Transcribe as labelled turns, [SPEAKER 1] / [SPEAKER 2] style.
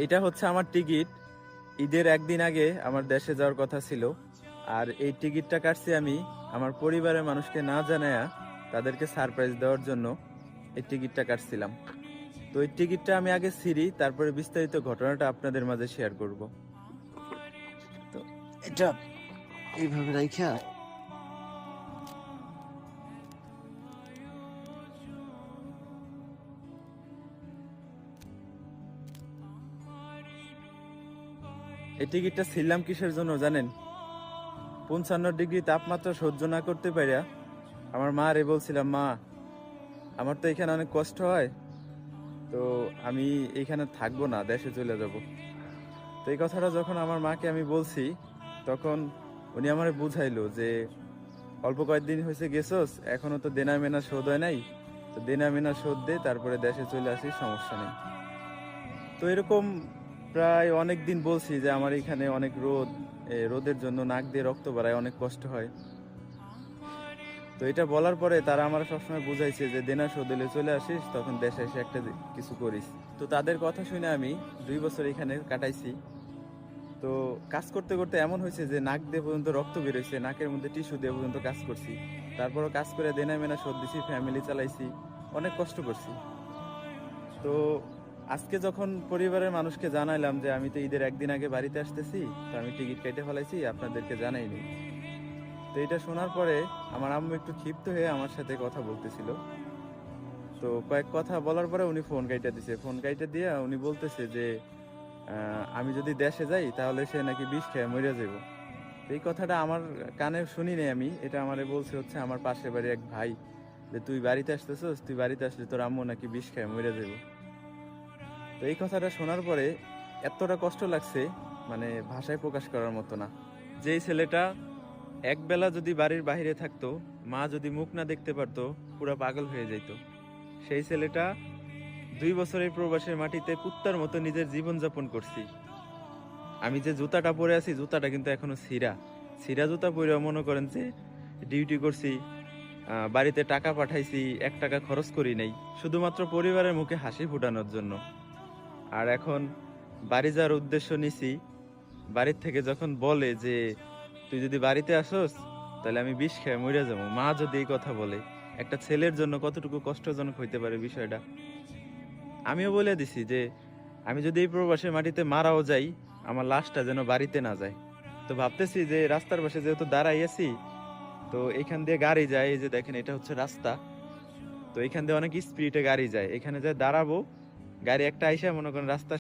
[SPEAKER 1] এটা হচ্ছে আমার টিকিট। ঈদের একদিন আগে আমার দেশে যাওয়ার কথা ছিল। আর এই টিকিটটা কাটছি আমি আমার পরিবারের মানুষকে না জানায়া তাদেরকে সারপ্রাইজ দেওয়ার জন্য এই টিকিটটা কাটছিলাম। তো এই টিকিটটা আমি আগে ছিঁড়ি, তারপরে বিস্তারিত ঘটনাটা আপনাদের মাঝে শেয়ার করব।
[SPEAKER 2] তো এটা এইভাবে রাইখা
[SPEAKER 1] এই টিকিটটা ছিলাম কিসের জন্য জানেন? 55 ডিগ্রি তাপমাত্রা সহ্য না করতে পারিয়া আমার মা রে বলছিলাম, মা আমার তো এখানে অনেক কষ্ট হয়, তো আমি এইখানে থাকবো না, দেশে চলে যাব। তো এই কথাটা যখন আমার মাকে আমি বলছি, তখন উনি আমারে বুঝাইলো যে অল্প কয়েকদিন হয়েছে গেছোস, এখনো তো দেনা মেনা শোধ হয় নাই, তো দেনা মেনা শোধ দে, তারপরে দেশে চলে আসিস, সমস্যা নেই। তো এরকম প্রায় অনেক দিন বলছি যে আমার এখানে অনেক রোদ, রোদের জন্য নাক দিয়ে রক্ত বাড়ায়, অনেক কষ্ট হয়। তো এটা বলার পরে তারা আমার সবসময় বুঝাইছে যে দেনা শোধ হলে চলে আসিস, তখন দেশে এসে একটা কিছু করিস। তো তাদের কথা শুনে আমি 2 বছর এখানে কাটাইছি। তো কাজ করতে করতে এমন হয়েছে যে নাক দিয়ে পর্যন্ত রক্ত বেরোইছে, নাকের মধ্যে টিস্যু দিয়ে পর্যন্ত কাজ করছি। তারপরও কাজ করে দেনা মেনা শোধ দিছি, ফ্যামিলি চালাইছি, অনেক কষ্ট করছি। তো আজকে যখন পরিবারের মানুষকে জানাইলাম যে আমি তো ঈদের একদিন আগে বাড়িতে আসতেছি, তো আমি টিকিট কেটে ফেলাইছি, আপনাদেরকে জানাইনি। তো এটা শোনার পরে আমার আম্মু একটু ক্ষিপ্ত হয়ে আমার সাথে কথা বলতেছিল। তো কয়েক কথা বলার পরে উনি ফোন কাইটা দিছে, ফোন কাইটা দিয়ে উনি বলতেছে যে আমি যদি দেশে যাই তাহলে সে নাকি বিষ খেয়ে মরে যাবো। এই কথাটা আমার কানে শুনি নাই আমি, এটা আমারে বলছে হচ্ছে আমার পাশের বাড়ির এক ভাই, যে তুই বাড়িতে আসতেছস, তুই বাড়িতে আসলে তোর আম্মু নাকি বিষ খেয়ে মরে যাবো। তো এই কথাটা শোনার পরে এতটা কষ্ট লাগছে, মানে ভাষায় প্রকাশ করার মতো না। যেই ছেলেটা একবেলা যদি বাড়ির বাইরে থাকতো, মা যদি মুখ না দেখতে পারতো, পুরা পাগল হয়ে যেত, সেই ছেলেটা 2 বছর এই প্রবাসের মাটিতে কুত্তার মতো নিজের জীবন যাপন করছি। আমি যে জুতাটা পরে আছি, জুতাটা কিন্তু এখনো ছিঁড়া। ছিঁড়া জুতা পরে মনে করেন যে ডিউটি করছি, বাড়িতে টাকা পাঠাইছি, 1 টাকা খরচ করি নাই, শুধুমাত্র পরিবারের মুখে হাসি ফোটানোর জন্য। আর এখন বাড়ি যাওয়ার উদ্দেশ্য নিছি, বাড়ির থেকে যখন বলে যে তুই যদি বাড়িতে আসোস তাহলে আমি বিষ খেয়ে মরে যাবো, মা যদি এই কথা বলে, একটা ছেলের জন্য কতটুকু কষ্টজনক হইতে পারে বিষয়টা। আমিও বলে দিছি যে আমি যদি এই প্রবাসের মাটিতে মারাও যাই, আমার লাশটা যেন বাড়িতে না যায়। তো ভাবতেছি যে রাস্তার পাশে যেহেতু দাঁড়াই আছি, তো এখান দিয়ে গাড়ি যায়, এই যে দেখেন এটা হচ্ছে রাস্তা, তো এখান দিয়ে অনেক স্পিডে গাড়ি যায়, এখানে যে দাঁড়াবো, গাড়ি একটা আইসা মনে করেন রাস্তা